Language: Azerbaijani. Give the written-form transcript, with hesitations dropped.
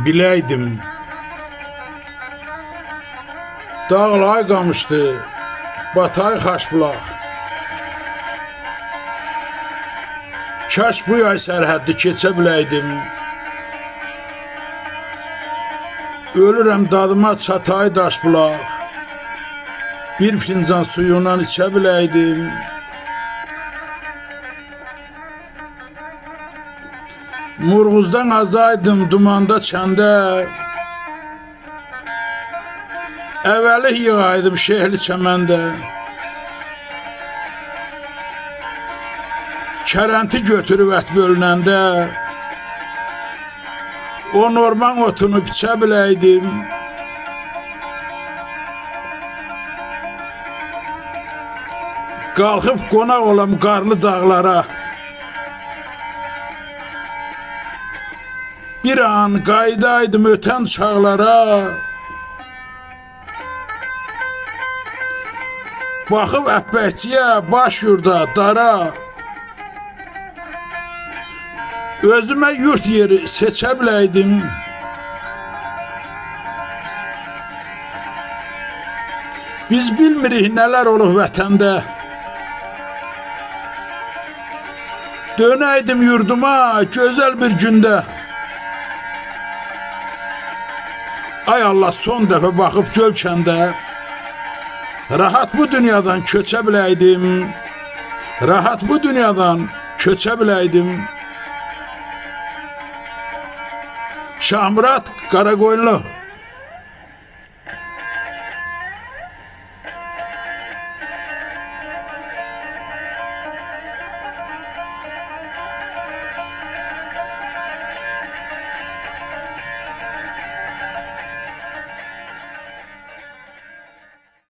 biləydim. Dağlay qamışdı, batay xaşbulaq. Kaş bu yay sərhəddi keçə biləydim. Ölürəm dadıma çatay daşbulaq. Bir fincan suyundan içə biləydim. Murğuzdan azaydım dumanda çəndə. Əvvəli yığaydım şehli çəməndə. Kərənti götürüb ət bölünəndə. O norman otunu biçə biləydim. Qalxıb qonaq olam qarlı dağlara. Bir an qaydaydım ötən çağlara. Baxıb əhbəkçiyə baş yurda dara. Özümə yurt yeri seçə biləydim. Biz bilmirik nələr olur vətəndə. Dönəydim yurduma gözəl bir gündə. Ay Allah, son dəfə baxıb gölkəndə. Rahat bu dünyadan köçə biləydim. Rahat bu dünyadan köçə biləydim. Şahmurat Qaraqoyunlu.